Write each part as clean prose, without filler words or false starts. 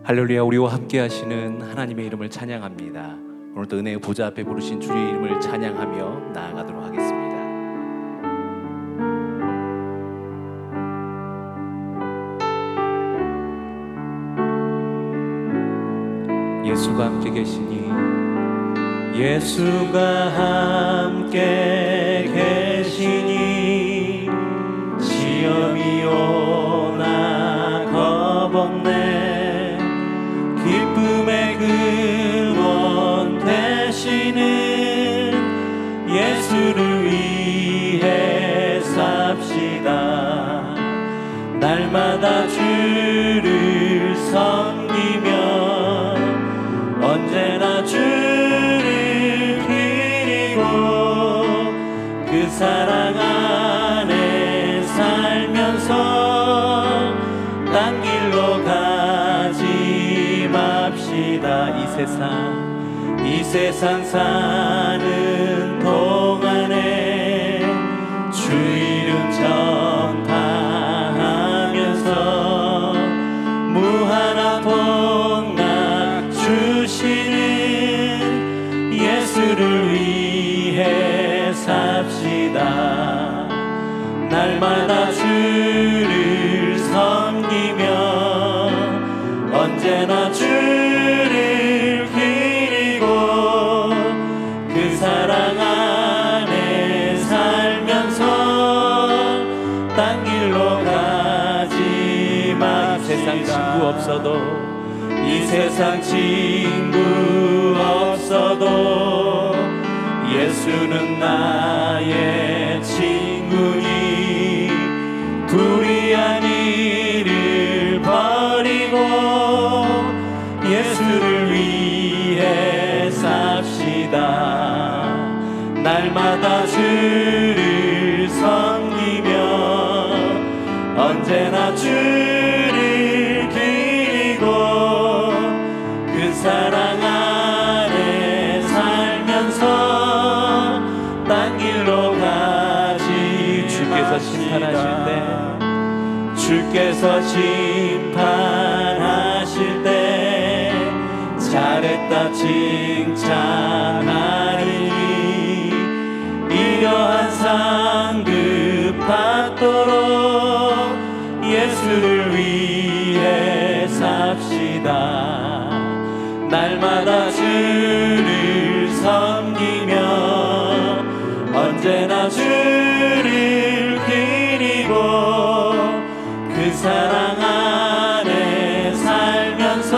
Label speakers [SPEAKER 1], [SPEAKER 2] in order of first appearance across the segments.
[SPEAKER 1] 할렐루야. 우리와 함께 하시는 하나님의 이름을 찬양합니다. 오늘도 은혜의 보좌 앞에 부르신 주의 이름을 찬양하며 나아가도록 하겠습니다. 예수가 함께 계시니, 예수가 함께 계시니 시험이 오나 겁없네. 기쁨의 근원 되시는 예수를 위해 삽시다. 날마다 주를 섬기며 언제나 주를 기리고 그 사랑 안에 살면서 딴 길로 가지 맙시다. 이 세상 사는 동안에 주 이름 전파하면서 무한한 복락 주시는 예수를 위해 삽시다. 날마다 주를 섬기며 언제나 주를 기리고 그 사랑 안에 살면서 딴 길로 가지 맙시다. 이 세상 친구 없어도 예수는 나의 친구니 불의한 일을 버리고 예수를 위해 삽시다. 날마다 주를 섬기며 언제나 주를 기리고 그 사랑 안에 살면서 딴 길로 가지. 주께서 심판하실 때 잘했다 칭찬하리니 이러한 상급 받도록 예수를 위해 삽시다. 날마다 주를 섬기며 언제나 주를 기리고 그 사랑 안에 살면서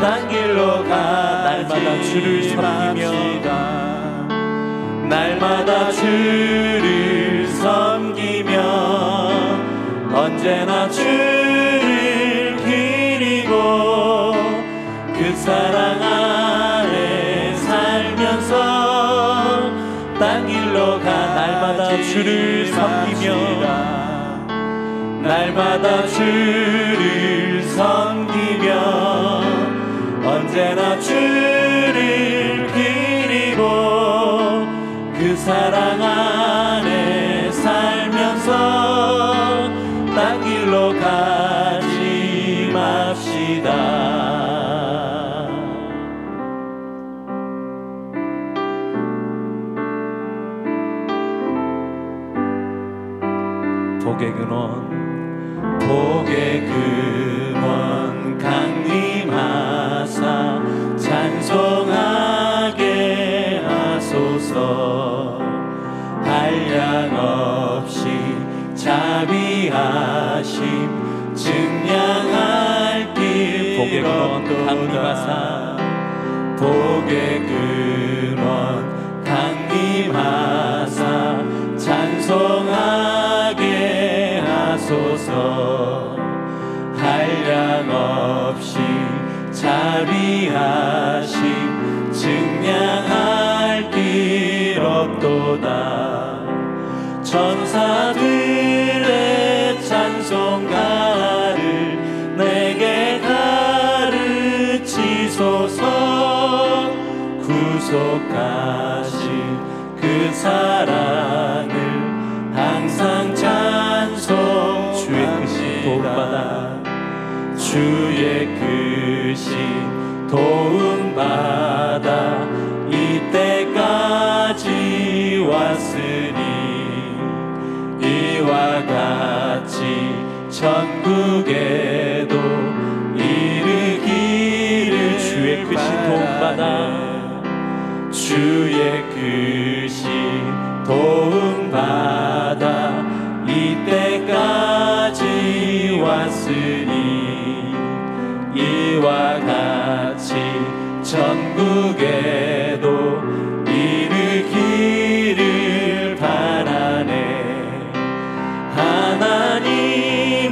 [SPEAKER 1] 딴 길로 날마다 주를 섬기며 날마다 주를 섬기며 언제나 주를 기리고 그 사랑 안에 살면서 딴 길로 날마다 주를 섬기며 날마다 주를 섬기며 언제나 주를 기리고 그 사랑 안에 살면서 딴 길로 가지 맙시다. 복의 근원 강림하사 찬송하게 하소서. 한량 없이 자비하심 증량할 길 복의 근원 강림하사 복의 근원 강림하사 찬송하게 하소서. 한량 없이 자비하심 증량할 길 없도다. 천사들의 찬송가를 내게 가르치소서. 구속하신 그 사랑을 항상 찬송합니다. 주의 크신 도움받아 주의 크신 도움 받아 이때까지 왔으니 이와 같이 천국에도 이르기를 주의 크신 도움 받아 주의 크신 도움 받아 이때까지 왔으니 이와 같이 천국에도 이르기를 바라네. 하나님의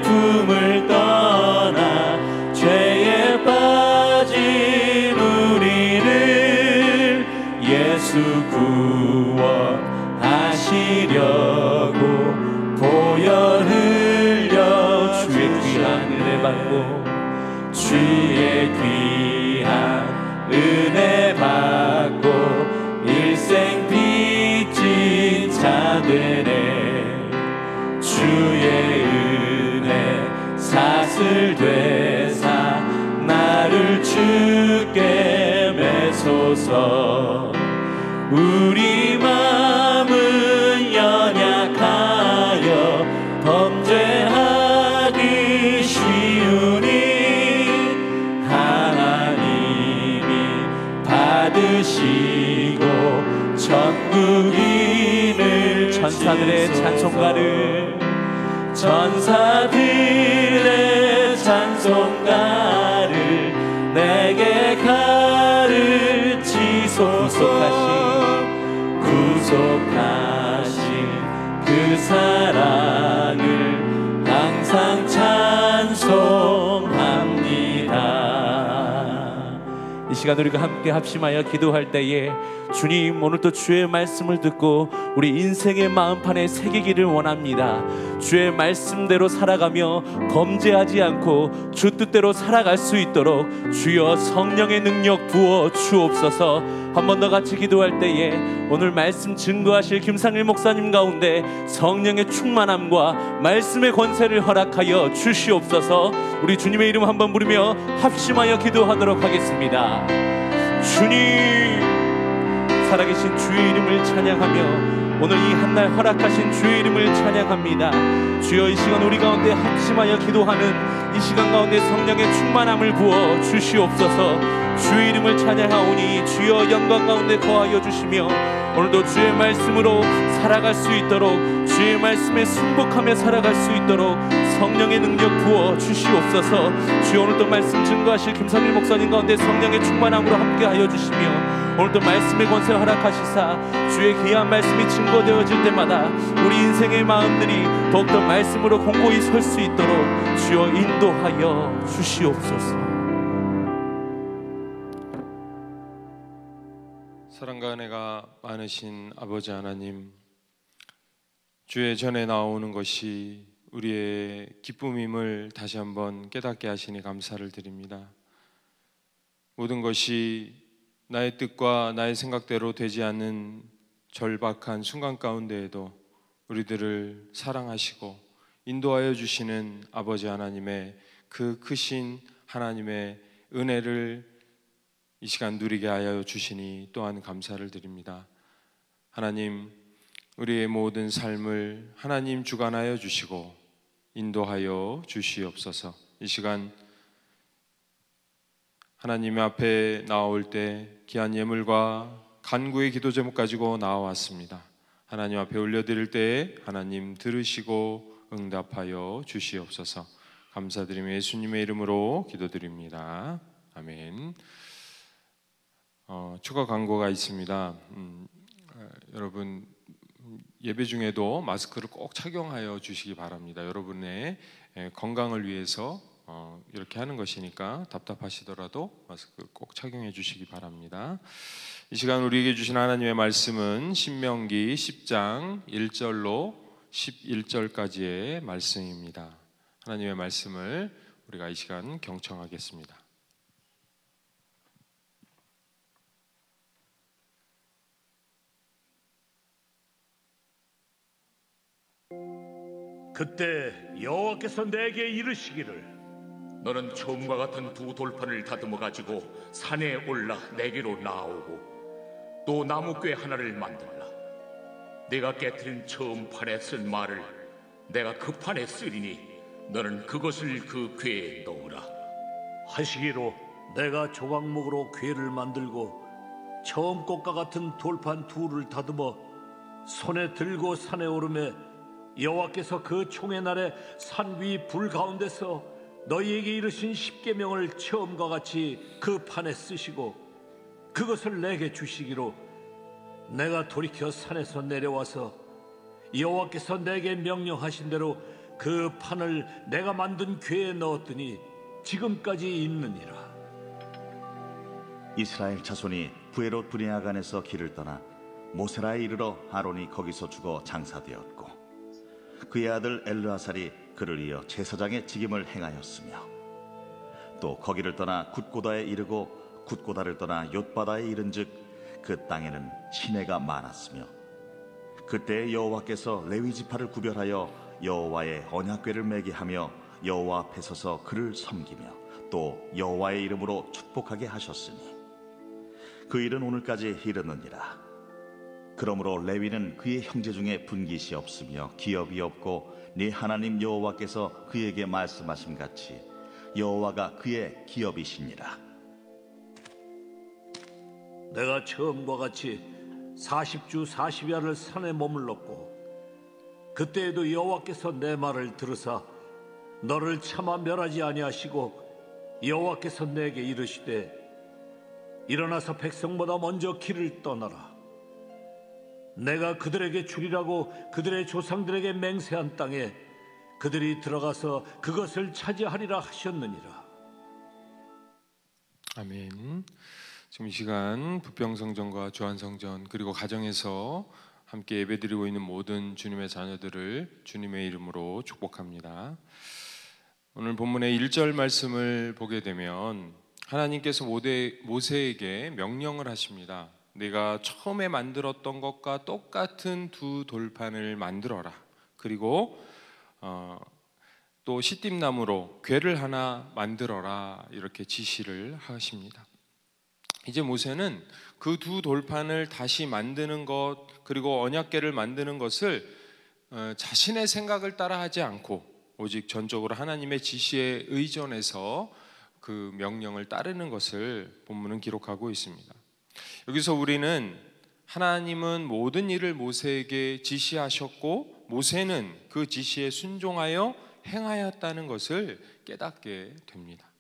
[SPEAKER 1] 품을 떠나 죄에 빠진 우리를 예수 구원하시려고 보혈 흘려 주의 귀한 은혜 받고 주의 귀한 은혜 받고 일생 빚진 자 되네. 주의 은혜 사슬 되사 나를 주께 매소서. 우리 마음은 연약하여 범죄하기 쉬우니 하나님이 받으시고 천국인을 천사들의 찬송가를 찬송가를 내게 가르치소서. 구속하신 그 사랑을 항상 찬송합니다. 이 시간 우리가 함께 합심하여 기도할 때에 주님, 오늘도 주의 말씀을 듣고 우리 인생의 마음판에 새기기를 원합니다. 주의 말씀대로 살아가며 범죄하지 않고 주 뜻대로 살아갈 수 있도록 주여 성령의 능력 부어 주옵소서. 한 번 더 같이 기도할 때에 오늘 말씀 증거하실 김상일 목사님 가운데 성령의 충만함과 말씀의 권세를 허락하여 주시옵소서. 우리 주님의 이름 한번 부르며 합심하여 기도하도록 하겠습니다. 주님, 살아계신 주의 이름을 찬양하며 오늘 이 한날 허락하신 주의 이름을 찬양합니다. 주여, 이 시간 우리 가운데 합심하여 기도하는 이 시간 가운데 성령의 충만함을 부어 주시옵소서. 주의 이름을 찬양하오니 주여 영광 가운데 거하여 주시며 오늘도 주의 말씀으로 살아갈 수 있도록 주의 말씀에 순복하며 살아갈 수 있도록 성령의 능력 부어 주시옵소서. 주여, 오늘도 말씀 증거하실 김성일 목사님 가운데 성령의 충만함으로 함께하여 주시며 오늘도 말씀의 권세 허락하시사 주의 귀한 말씀이 증거되어질 때마다 우리 인생의 마음들이 더욱더 말씀으로 공고히 설 수 있도록 주여 인도하여 주시옵소서.
[SPEAKER 2] 사랑과 은혜가 많으신 아버지 하나님, 주의 전에 나오는 것이 우리의 기쁨임을 다시 한번 깨닫게 하시니 감사를 드립니다. 모든 것이 나의 뜻과 나의 생각대로 되지 않는 절박한 순간 가운데에도 우리들을 사랑하시고 인도하여 주시는 아버지 하나님의 그 크신 하나님의 은혜를 이 시간 누리게 하여 주시니 또한 감사를 드립니다. 하나님, 우리의 모든 삶을 하나님 주관하여 주시고 인도하여 주시옵소서. 이 시간 하나님 앞에 나올 때 귀한 예물과 간구의 기도 제목 가지고 나와왔습니다. 하나님 앞에 올려드릴 때에 하나님 들으시고 응답하여 주시옵소서. 감사드리며 예수님의 이름으로 기도드립니다. 아멘. 추가 광고가 있습니다. 여러분, 예배 중에도 마스크를 꼭 착용하여 주시기 바랍니다. 여러분의 건강을 위해서 이렇게 하는 것이니까 답답하시더라도 마스크 꼭 착용해 주시기 바랍니다. 이 시간 우리에게 주신 하나님의 말씀은 신명기 10장 1절로 11절까지의 말씀입니다. 하나님의 말씀을 우리가 이 시간 경청하겠습니다.
[SPEAKER 3] 그때 여호와께서 내게 이르시기를 너는 처음과 같은 두 돌판을 다듬어 가지고 산에 올라 내게로 나오고 또 나무궤 하나를 만들라. 내가 깨트린 처음 판에 쓴 말을 내가 그 판에 쓰리니 너는 그것을 그 궤에 넣으라.
[SPEAKER 4] 하시기로 내가 조각목으로 궤를 만들고 처음 것과 같은 돌판 둘을 다듬어 손에 들고 산에 오르매 여호와께서 그 총의 날에 산 위 불 가운데서 너희에게 이르신 십계명을 처음과 같이 그 판에 쓰시고 그것을 내게 주시기로 내가 돌이켜 산에서 내려와서 여호와께서 내게 명령하신 대로 그 판을 내가 만든 궤에 넣었더니 지금까지 있느니라.
[SPEAKER 5] 이스라엘 자손이 부에롯 브네아간에서 길을 떠나 모세라에 이르러 아론이 거기서 죽어 장사되었고 그의 아들 엘르아살이 그를 이어 제사장의 직임을 행하였으며 또 거기를 떠나 굿고다에 이르고 굿고다를 떠나 옅바다에 이른즉 그 땅에는 시내가 많았으며 그때 여호와께서 레위 지파를 구별하여 여호와의 언약궤를 매게 하며 여호와 앞에 서서 그를 섬기며 또 여호와의 이름으로 축복하게 하셨으니 그 일은 오늘까지 이르느니라. 그러므로 레위는 그의 형제 중에 분깃이 없으며 기업이 없고 네 하나님 여호와께서 그에게 말씀하신 같이 여호와가 그의 기업이시니라.
[SPEAKER 4] 내가 처음과 같이 40주 40야를 산에 머물렀고 그때에도 여호와께서 내 말을 들으사 너를 차마 멸하지 아니하시고 여호와께서 내게 이르시되 일어나서 백성보다 먼저 길을 떠나라. 내가 그들에게 주리라고 그들의 조상들에게 맹세한 땅에 그들이 들어가서 그것을 차지하리라 하셨느니라.
[SPEAKER 2] 아멘. 지금 이 시간 부평성전과 주안성전 그리고 가정에서 함께 예배드리고 있는 모든 주님의 자녀들을 주님의 이름으로 축복합니다. 오늘 본문의 1절 말씀을 보게 되면 하나님께서 모세에게 명령을 하십니다. 내가 처음에 만들었던 것과 똑같은 두 돌판을 만들어라. 그리고 또 시띠나무로 궤를 하나 만들어라. 이렇게 지시를 하십니다. 이제 모세는 그 두 돌판을 다시 만드는 것 그리고 언약궤를 만드는 것을 자신의 생각을 따라 하지 않고 오직 전적으로 하나님의 지시에 의존해서 그 명령을 따르는 것을 본문은 기록하고 있습니다. 여기서 우리는 하나님은 모든 일을 모세에게 지시하셨고 모세는 그 지시에 순종하여 행하였다는 것을 깨닫게 됩니다.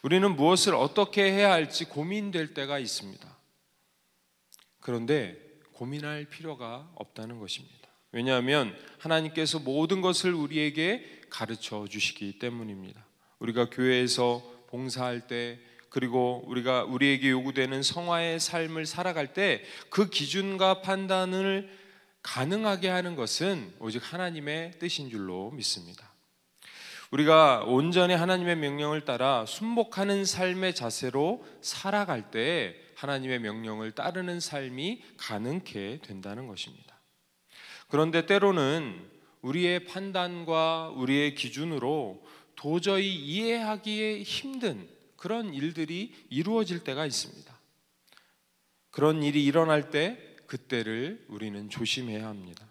[SPEAKER 2] 우리는 무엇을 어떻게 해야 할지 고민될 때가 있습니다. 그런데 고민할 필요가 없다는 것입니다. 왜냐하면 하나님께서 모든 것을 우리에게 가르쳐 주시기 때문입니다. 우리가 교회에서 봉사할 때 그리고 우리에게 요구되는 성화의 삶을 살아갈 때 그 기준과 판단을 가능하게 하는 것은 오직 하나님의 뜻인 줄로 믿습니다. 우리가 온전히 하나님의 명령을 따라 순복하는 삶의 자세로 살아갈 때 하나님의 명령을 따르는 삶이 가능케 된다는 것입니다. 그런데 때로는 우리의 판단과 우리의 기준으로 도저히 이해하기에 힘든 그런 일들이 이루어질 때가 있습니다. 그런 일이 일어날 때 그때를 우리는 조심해야 합니다.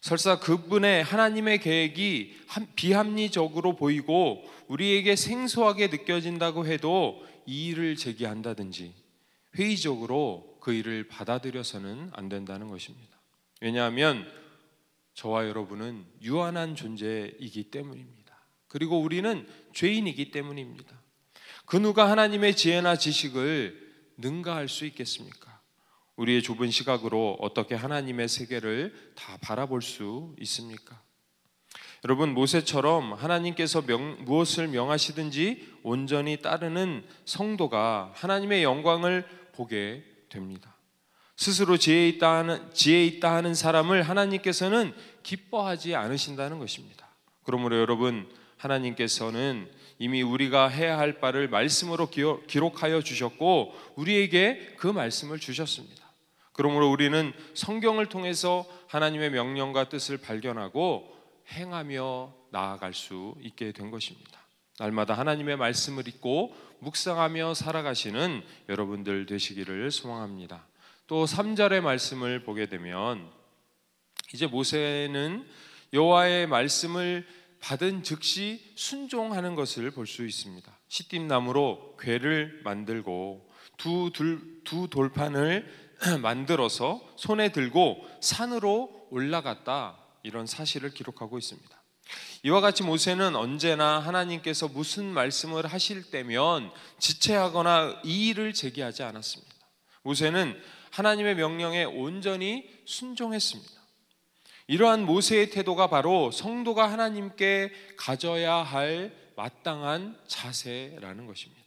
[SPEAKER 2] 설사 그분의 하나님의 계획이 비합리적으로 보이고 우리에게 생소하게 느껴진다고 해도 이 일을 제기한다든지 회의적으로 그 일을 받아들여서는 안 된다는 것입니다. 왜냐하면 저와 여러분은 유한한 존재이기 때문입니다. 그리고 우리는 죄인이기 때문입니다. 그 누가 하나님의 지혜나 지식을 능가할 수 있겠습니까? 우리의 좁은 시각으로 어떻게 하나님의 세계를 다 바라볼 수 있습니까? 여러분, 모세처럼 하나님께서 무엇을 명하시든지 온전히 따르는 성도가 하나님의 영광을 보게 됩니다. 스스로 지혜 있다 하는 사람을 하나님께서는 기뻐하지 않으신다는 것입니다. 그러므로 여러분, 하나님께서는 이미 우리가 해야 할 바를 말씀으로 기록하여 주셨고 우리에게 그 말씀을 주셨습니다. 그러므로 우리는 성경을 통해서 하나님의 명령과 뜻을 발견하고 행하며 나아갈 수 있게 된 것입니다. 날마다 하나님의 말씀을 읽고 묵상하며 살아가시는 여러분들 되시기를 소망합니다. 또 3절의 말씀을 보게 되면 이제 모세는 여호와의 말씀을 받은 즉시 순종하는 것을 볼 수 있습니다. 시띠나무로 궤를 만들고 두 돌판을 만들어서 손에 들고 산으로 올라갔다, 이런 사실을 기록하고 있습니다. 이와 같이 모세는 언제나 하나님께서 무슨 말씀을 하실 때면 지체하거나 이의를 제기하지 않았습니다. 모세는 하나님의 명령에 온전히 순종했습니다. 이러한 모세의 태도가 바로 성도가 하나님께 가져야 할 마땅한 자세라는 것입니다.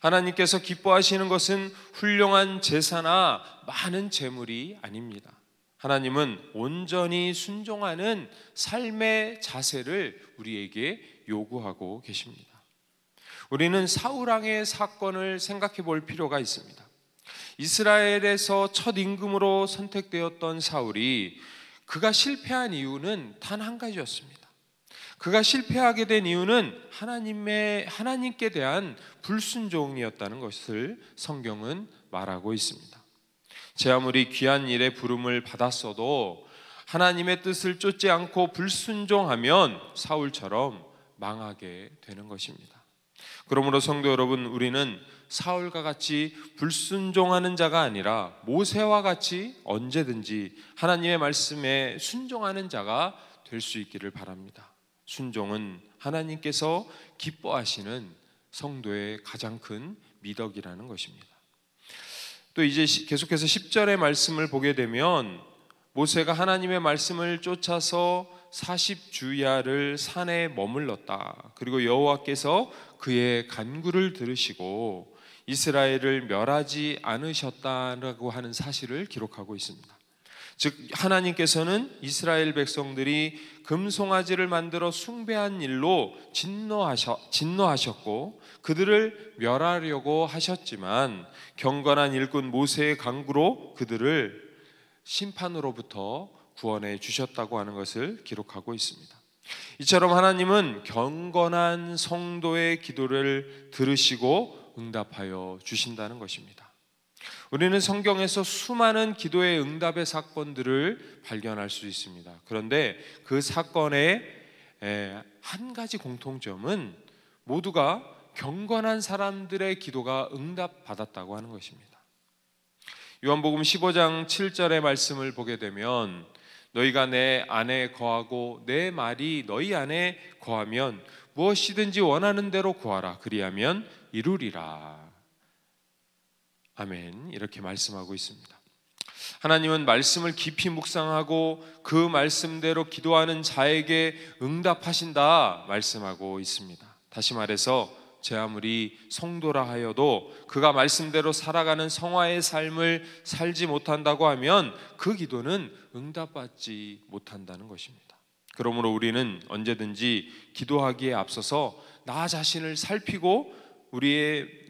[SPEAKER 2] 하나님께서 기뻐하시는 것은 훌륭한 제사나 많은 재물이 아닙니다. 하나님은 온전히 순종하는 삶의 자세를 우리에게 요구하고 계십니다. 우리는 사울 왕의 사건을 생각해 볼 필요가 있습니다. 이스라엘에서 첫 임금으로 선택되었던 사울이 그가 실패한 이유는 단 한 가지였습니다. 그가 실패하게 된 이유는 하나님께 대한 불순종이었다는 것을 성경은 말하고 있습니다. 제 아무리 귀한 일에 부름을 받았어도 하나님의 뜻을 쫓지 않고 불순종하면 사울처럼 망하게 되는 것입니다. 그러므로 성도 여러분, 우리는 사울과 같이 불순종하는 자가 아니라 모세와 같이 언제든지 하나님의 말씀에 순종하는 자가 될 수 있기를 바랍니다. 순종은 하나님께서 기뻐하시는 성도의 가장 큰 미덕이라는 것입니다. 또 이제 계속해서 10절의 말씀을 보게 되면 모세가 하나님의 말씀을 쫓아서 40주야를 산에 머물렀다. 그리고 여호와께서 그의 간구를 들으시고 이스라엘을 멸하지 않으셨다라고 하는 사실을 기록하고 있습니다. 즉 하나님께서는 이스라엘 백성들이 금송아지를 만들어 숭배한 일로 진노하셨고 그들을 멸하려고 하셨지만 경건한 일꾼 모세의 간구로 그들을 심판으로부터 구원해 주셨다고 하는 것을 기록하고 있습니다. 이처럼 하나님은 경건한 성도의 기도를 들으시고 응답하여 주신다는 것입니다. 우리는 성경에서 수많은 기도의 응답의 사건들을 발견할 수 있습니다. 그런데 그 사건의 한 가지 공통점은 모두가 경건한 사람들의 기도가 응답받았다고 하는 것입니다. 요한복음 15장 7절의 말씀을 보게 되면 너희가 내 안에 거하고 내 말이 너희 안에 거하면 무엇이든지 원하는 대로 구하라. 그리하면 이루리라. 아멘. 이렇게 말씀하고 있습니다. 하나님은 말씀을 깊이 묵상하고 그 말씀대로 기도하는 자에게 응답하신다 말씀하고 있습니다. 다시 말해서 제 아무리 성도라 하여도 그가 말씀대로 살아가는 성화의 삶을 살지 못한다고 하면 그 기도는 응답받지 못한다는 것입니다. 그러므로 우리는 언제든지 기도하기에 앞서서 나 자신을 살피고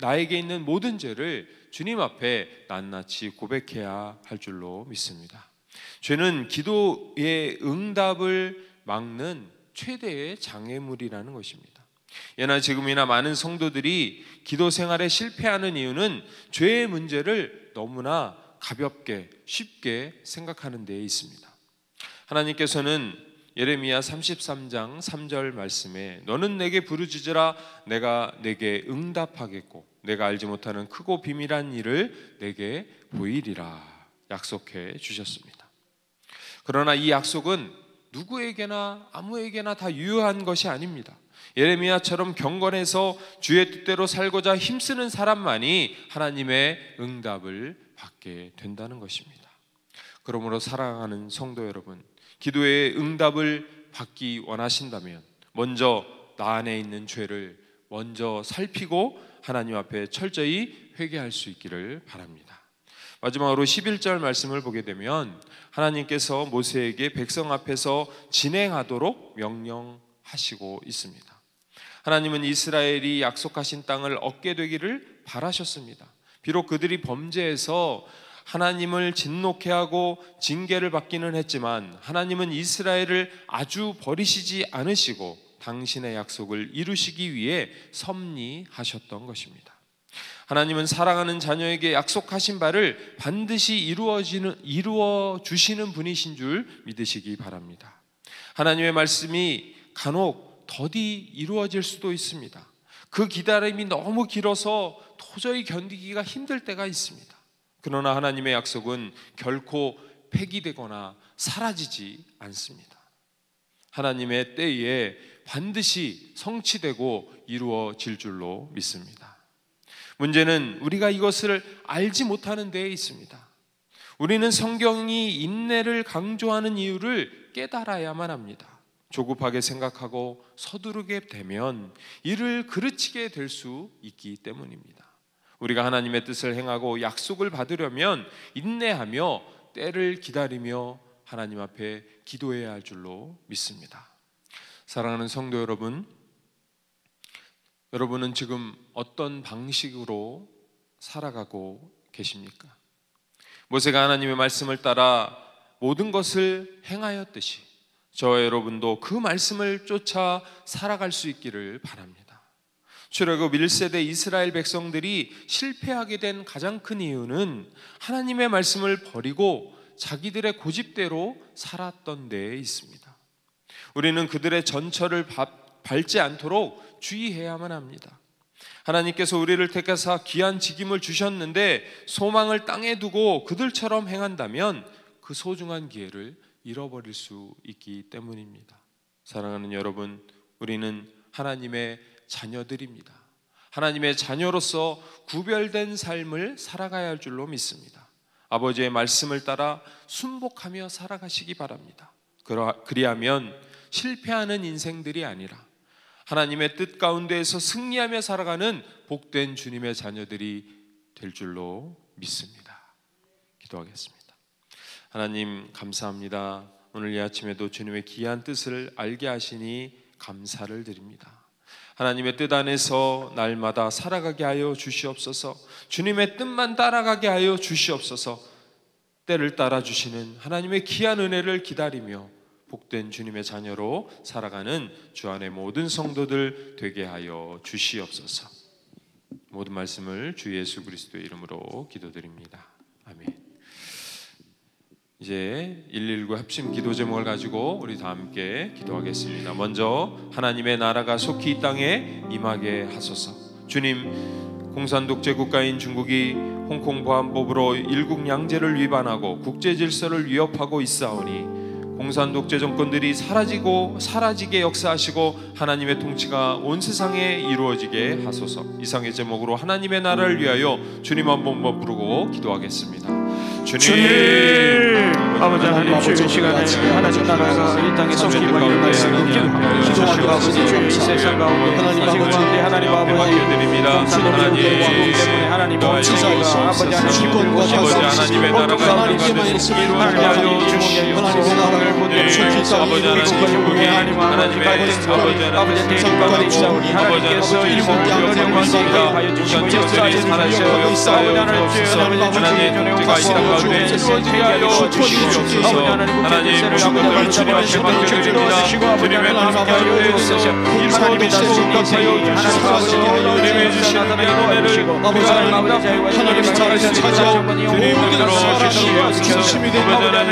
[SPEAKER 2] 나에게 있는 모든 죄를 주님 앞에 낱낱이 고백해야 할 줄로 믿습니다. 죄는 기도의 응답을 막는 최대의 장애물이라는 것입니다. 예나 지금이나 많은 성도들이 기도 생활에 실패하는 이유는 죄의 문제를 너무나 가볍게 쉽게 생각하는 데에 있습니다. 하나님께서는 예레미야 33장 3절 말씀에 너는 내게 부르짖으라 내가 내게 응답하겠고 내가 알지 못하는 크고 비밀한 일을 내게 보이리라 약속해 주셨습니다. 그러나 이 약속은 누구에게나 아무에게나 다 유효한 것이 아닙니다. 예레미야처럼 경건해서 주의 뜻대로 살고자 힘쓰는 사람만이 하나님의 응답을 받게 된다는 것입니다. 그러므로 사랑하는 성도 여러분, 기도의 응답을 받기 원하신다면 먼저 나 안에 있는 죄를 먼저 살피고 하나님 앞에 철저히 회개할 수 있기를 바랍니다. 마지막으로 11절 말씀을 보게 되면 하나님께서 모세에게 백성 앞에서 진행하도록 명령하시고 있습니다. 하나님은 이스라엘이 약속하신 땅을 얻게 되기를 바라셨습니다. 비록 그들이 범죄해서 하나님을 진노케 하고 징계를 받기는 했지만 하나님은 이스라엘을 아주 버리시지 않으시고 당신의 약속을 이루시기 위해 섭리하셨던 것입니다. 하나님은 사랑하는 자녀에게 약속하신 바를 반드시 이루어 주시는 분이신 줄 믿으시기 바랍니다. 하나님의 말씀이 간혹 더디 이루어질 수도 있습니다. 그 기다림이 너무 길어서 도저히 견디기가 힘들 때가 있습니다. 그러나 하나님의 약속은 결코 폐기되거나 사라지지 않습니다. 하나님의 때에 반드시 성취되고 이루어질 줄로 믿습니다. 문제는 우리가 이것을 알지 못하는 데에 있습니다. 우리는 성경이 인내를 강조하는 이유를 깨달아야만 합니다. 조급하게 생각하고 서두르게 되면 이를 그르치게 될 수 있기 때문입니다. 우리가 하나님의 뜻을 행하고 약속을 받으려면 인내하며 때를 기다리며 하나님 앞에 기도해야 할 줄로 믿습니다. 사랑하는 성도 여러분, 여러분은 지금 어떤 방식으로 살아가고 계십니까? 모세가 하나님의 말씀을 따라 모든 것을 행하였듯이 저와 여러분도 그 말씀을 쫓아 살아갈 수 있기를 바랍니다. 출애굽 1세대 이스라엘 백성들이 실패하게 된 가장 큰 이유는 하나님의 말씀을 버리고 자기들의 고집대로 살았던 데에 있습니다. 우리는 그들의 전철을 밟지 않도록 주의해야만 합니다. 하나님께서 우리를 택하사 귀한 직임을 주셨는데 소망을 땅에 두고 그들처럼 행한다면 그 소중한 기회를 잃어버릴 수 있기 때문입니다. 사랑하는 여러분, 우리는 하나님의 자녀들입니다. 하나님의 자녀로서 구별된 삶을 살아가야 할 줄로 믿습니다. 아버지의 말씀을 따라 순복하며 살아가시기 바랍니다. 그리하면 실패하는 인생들이 아니라 하나님의 뜻 가운데에서 승리하며 살아가는 복된 주님의 자녀들이 될 줄로 믿습니다. 기도하겠습니다. 하나님 감사합니다. 오늘 이 아침에도 주님의 귀한 뜻을 알게 하시니 감사를 드립니다. 하나님의 뜻 안에서 날마다 살아가게 하여 주시옵소서. 주님의 뜻만 따라가게 하여 주시옵소서. 때를 따라 주시는 하나님의 귀한 은혜를 기다리며 복된 주님의 자녀로 살아가는 주 안의 모든 성도들 되게 하여 주시옵소서. 모든 말씀을 주 예수 그리스도의 이름으로 기도드립니다. 아멘. 이제 119 합심 기도 제목을 가지고 우리 다 함께 기도하겠습니다. 먼저 하나님의 나라가 속히 이 땅에 임하게 하소서. 주님, 공산 독재 국가인 중국이 홍콩 보안법으로 일국 양제를 위반하고 국제 질서를 위협하고 있사오니 공산 독재 정권들이 사라지게 역사하시고 하나님의 통치가 온 세상에 이루어지게 하소서. 이상의 제목으로 하나님의 나라를 위하여 주님 한 번만 부르고 기도하겠습니다. 주님,
[SPEAKER 6] 아버지 하나님, 주의 시간에 하나님 나라가 이 땅에 속히 임하게 하시옵소서. 기도하는 아버지, 이 세상 가운데 하나님 아버지, 하나님 아버지 통치노를 때문에 하나님 통치자가 아버지 하나님 주권과
[SPEAKER 2] 하나님의 나라가
[SPEAKER 6] 하나님께만 있음을 하나님 주시옵소서. 하나님의 나라를 보내 속히 이 땅에 이루어지게 하나님 아버지 대신 가운데 있사오니 하나님께서 일곱 양을 영원하게 하여 주시고 역사에 살아가고 있사오니 하나님 통치가 이 땅 가운데 이루어지게 하여 주시옵소서. 하나님 모든 것을 주님 앞에 맡겨드립니다. 주님의 말씀 가운데 있어서 하나님의 나라를 하여 주님의 주시는 은혜를 하나님의 나라에서 차지한 모든 사람이 중심이 된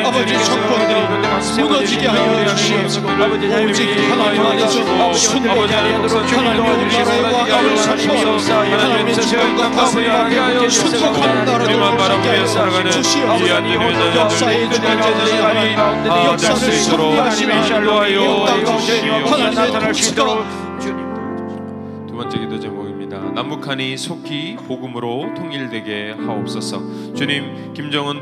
[SPEAKER 6] 아버지 정권들이 무너지게 하여 주시옵소서. 오직 하나님 안에서 순복하는 하나님의 나라의 왕을 선포하옵소서. 하나님의 지원과 다스림을 하여 순복하는 나라로 바라보며 살아가는 귀한 이혼의 역사의 주관자들이 역사를 승리하시며 인도하여 하나님의 통치가.
[SPEAKER 2] 두 번째 기도 제목입니다. 남북한이 속히 복음으로 통일되게 하옵소서. 주님, 김정은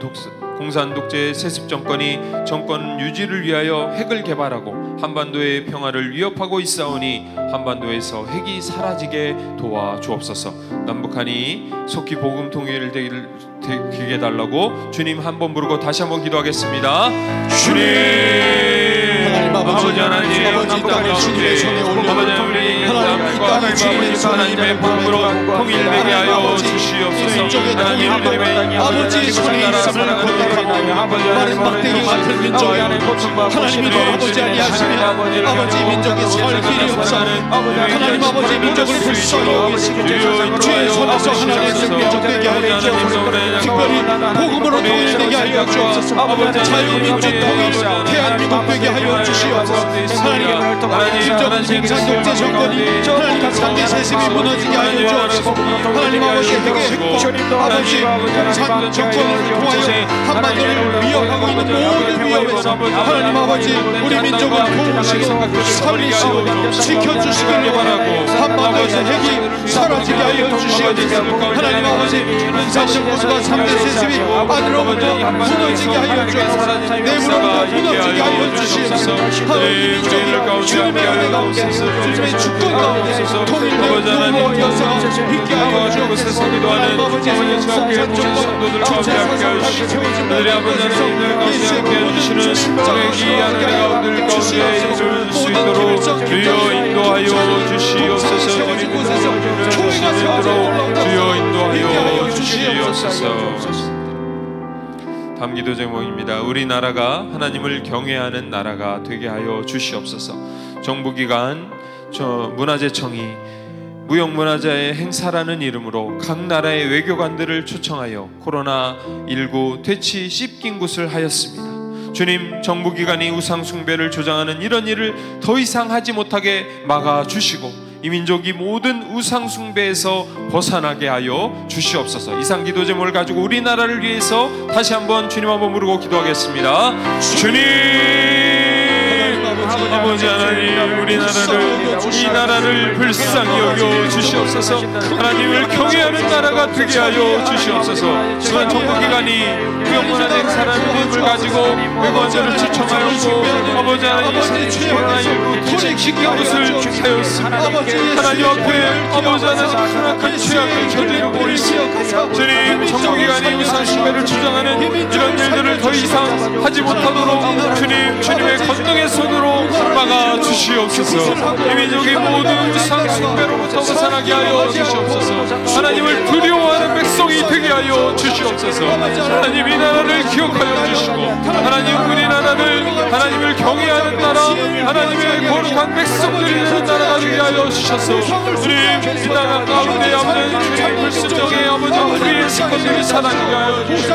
[SPEAKER 2] 공산 독재 세습 정권이 정권 유지를 위하여 핵을 개발하고 한반도의 평화를 위협하고 있사오니 한반도에서 핵이 사라지게 도와주옵소서. 남북한이 속히 복음 통일되게 달라고 주님 한 번 부르고 다시 한번 기도하겠습니다. 주님, 아버지 하나님, 남북한이 주님의 손에 올려 우리 남북과 하나님의 복음으로 통일되게 하여 주시옵소서. 하나님, 아버지 손에 있음을 건너가고
[SPEAKER 7] 마른 막대기 같은 민족 하나님이 돌아보지 아니하시며 아버지 민족이 설 길이 없어 하나님 아버지 민족을 불쌍히 여기시고 주의 손에서 하나님의 민족 되게 하여 주옵소서. 특별히 복음으로 통일되게 하여 주옵소서. 자유민족 통일 대한민국 되게 하여 주시옵소서. 하나님 진정한 생산 독재 정권이 하나님 상대 세습이 무너지게 하여 주옵소서. 하나님 아버지 회개했고 아버지 공산 정권을 통하여 한반도를 위협하고 있는 모든 위협에서 하나님 아버지 우리 민족을 도우시고 살리시고 지켜주시길 바라고 한반도에서 핵이 사라지게 하여 주시옵소서. 하나님 아버지 공산정권과 3대 세습이 안으로부터 무너지게 하여 주옵소서. 내부로부터 무너지게 하여 주시옵소서. 하나님 민족이 주님의 은혜 가운데 주님의 주권 가운데 통일된 영원이어서 있게 하여 주옵소서. 하나님 아버지 공산 정권 주체사상 가운데 세워진
[SPEAKER 6] 하늘의 아버지 하나님 가운데 함께 해주시는 정액이 하늘의 가운데 가운데 이룰 수 있도록 주여 인도하여 주시옵소서. 주여 인도하여 주시옵소서. 다음 기도 제목입니다. 우리나라가 하나님을 경외하는 나라가 되게 하여 주시옵소서. 정부기관 문화재청이 무형문화재의 행사라는 이름으로 각 나라의 외교관들을 초청하여 코로나19 퇴치 씹긴굿을 하였습니다. 주님, 정부기관이 우상숭배를 조장하는 이런 일을 더 이상 하지 못하게 막아주시고 이 민족이 모든 우상숭배에서 벗어나게 하여 주시옵소서. 이상 기도 제목을 가지고 우리나라를 위해서 다시 한번 주님 한번 부르고 기도하겠습니다. 주님, 아버지 하나님, 우리나라를 이 나라를 불쌍히 여겨 주시옵소서. 하나님을 경외하는 나라가 되게 하여 주시옵소서. 그간 정부기관이 무형문화재 행사라는 이름을 가지고 외관자를 초청하였고 아버지 하나님 코로나19 퇴치 씹긴굿을 하였습니다. 하나님 앞에 아버지 하나님 크나큰 죄악을 저지르고 있습니다. 주님, 정부기관이 우상숭배를 주장하는 이런 일들을 더 이상 하지 못하도록 주님, 주님의 권능의 손으로 막아 주시옵소서. 이 민족이 모든 우상숭배로부터 벗어나게 하여 주시옵소서. 하나님을 두려워하는 백성이 되게 하여 주시옵소서. 하나님, 이 나라를 기억하여 주시고 하나님, 우리나라를 하나님을 경외하는 나라, 하나님의 거룩한 백성들이 되는 나라가 되게 하여 주셔서 주님, 이 나라 가운데 아버지 주님 불순종의 아버지 우리의 식구들이 살아나게 하여 주시고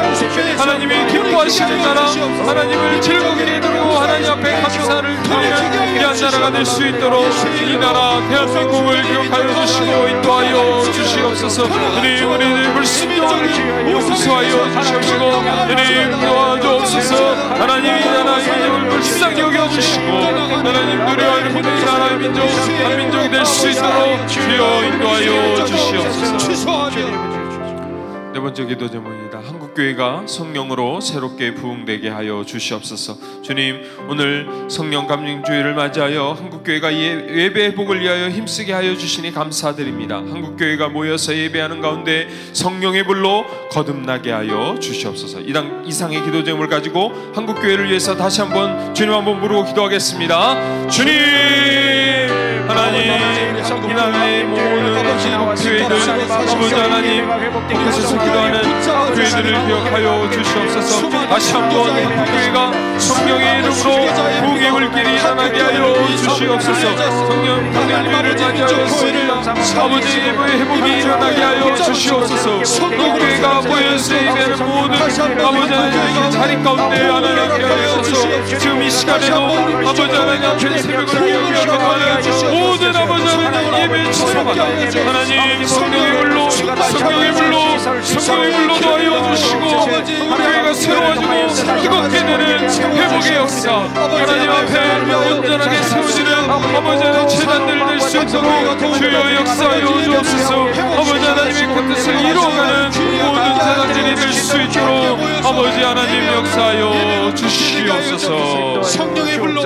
[SPEAKER 6] 하나님이 기뻐하시는 나라, 하나님을 즐겁게 이루고 하나님 앞에 감사를 드리는 귀한 나라가 될 수 있도록 이 나라 대한민국을 기억하여 주시고 인도하여 주시옵소서. 주님, 우리들 불순종을 용서하여 주시옵시고 주님 도와주옵소서. 하나님, 이 나라 민족을 불쌍히 여겨주시고 하나님 누려하는 이 나라의 민족 한민족이 될 수 있도록 주여 인도하여 주시옵소서. 네 번째 기도 제목입니다. 한국교회가 성령으로 새롭게 부흥되게 하여 주시옵소서. 주님, 오늘 성령 감림주일을 맞이하여 한국교회가 예배의 복을 위하여 힘쓰게 하여 주시니 감사드립니다. 한국교회가 모여서 예배하는 가운데 성령의 불로 거듭나게 하여 주시옵소서. 이상의 기도 제목을 가지고 한국교회를 위해서 다시 한번 주님 한번 부르고 기도하겠습니다. 주님, 하나님, 이 나라의 모든 교회들 아버지 하나님 곳에서 기도하는 교회들을 기억하여 주시옵소서. 다시 한번 한국교회가 성령의 이름으로 부흥의 물길이 일어나게 하여 주시옵소서. 성령 강림주의를 맞이하였습니다. 아버지 예배의 회복이 일어나게 하여 주시옵소서. 교회가 모여서 예배하는 모든 아버지 하나님 자리 가운데 하나님께 하여서 지금 이 시간에도 아버지 하나님 앞에 새벽을 기억하는 모든 아버지 하나님 예배에 참여하게 하나님 성령의 물로 성령의 물로 성령의 물로 도와여 주시고 교회가 새로워지고 뜨겁게 되는 회복의 역사 하나님 앞에 온전하게 세워지는 아버지 하나님 재단들 될 수 있도록 주여 역사하여 주옵소서. 아버지 하나님의 그 뜻을 이루어가는 모든 재단들이 될 수 있도록 아버지 하나님 역사하여 주시옵소서.
[SPEAKER 7] 성령의 불로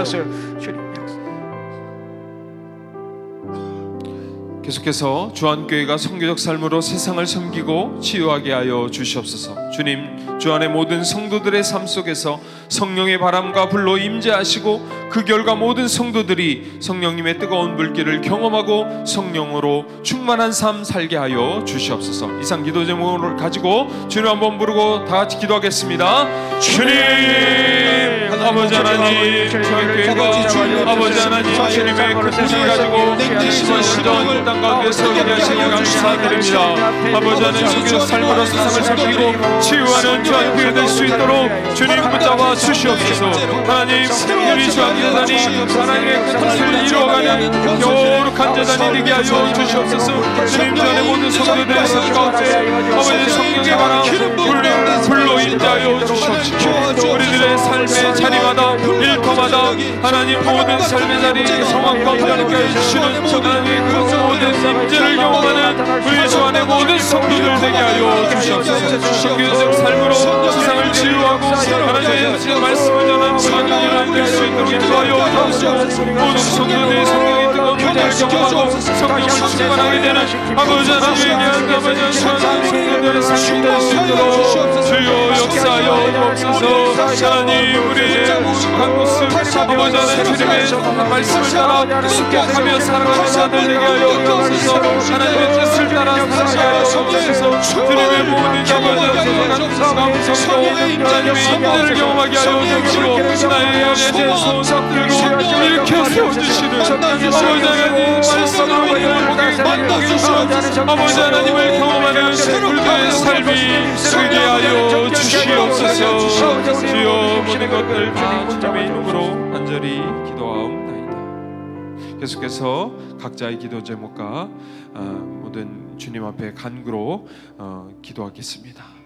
[SPEAKER 6] 계속해서 주안교회가 선교적 삶으로 세상을 섬기고 치유하게 하여 주시옵소서. 주님, 주안의 모든 성도들의 삶 속에서 성령의 바람과 불로 임재하시고
[SPEAKER 2] 그 결과 모든 성도들이 성령님의 뜨거운 불길을 경험하고 성령으로 충만한 삶 살게 하여 주시옵소서. 이상 기도 제목을 가지고 주님 한번 부르고 다 같이 기도하겠습니다. 주님, 아버지 하나님, 저희 교회가 아버지 하나님 주님의 그 뜻을 가지고 이번 땅 가운데서 일하시기 감사드립니다. 아버지 하나님 속에서 삶으로 세상을 살피고 치유하는 주한 교회 될 수 있도록 주님 붙잡아 주시옵소서. 하나님, 우리 주한 교단이 하나님의 그 뜻을 이루어가는 거룩한 재단이 되게 하여 주시옵소서. 주님 전에 모든 성도들의 삶 가운데 아버지 성령의 바람 불로 인자하여 주시옵소서. 우리들의 삶의 자리마다 일터마다 하나님 모든 삶의 자리 상황 가운데 함께 해주시는 하나님의 그 모든 임재를 경험하는 우리 주 안에 모든 성도들 되게 하여 주시옵소서. 성교적 삶으로 세상을 치유하고 하나님의 말씀을 전하는 성령을 만들 수 있도록 인도하여 주시옵소서. 모든 성도들의 성령의 뜨거운 불을 경험하고 성령을 충만하게 되는 아버지 하나님의 위한 아버지 하나님 성도들의 삶이 될 수 있도록 주여 역사하여 주옵소서. 하나님, 우리의 한 곳을 아버지 하나님 주님의 말씀을 따라 숙격하며 살아가는 자들 되게 하여 주옵소서. 하나님의 뜻을 따라 살아가게 하여 주옵소서. 주님의 모든 아버지 하나님 성령의 임재를 경험하게 하여 주옵시고 나의 안에 대한 소원들로 일으켜 세워주시는 아버지 하나님 말씀으로 아버지 하나님을 경험하는 우리의 삶이 되게 하여 주시옵소서. 주여 모든 것들 다 주님의 이름으로 간절히 기도하옵나이다. 계속해서 각자의 기도 제목과 모든 주님 앞에 간구로 기도하겠습니다.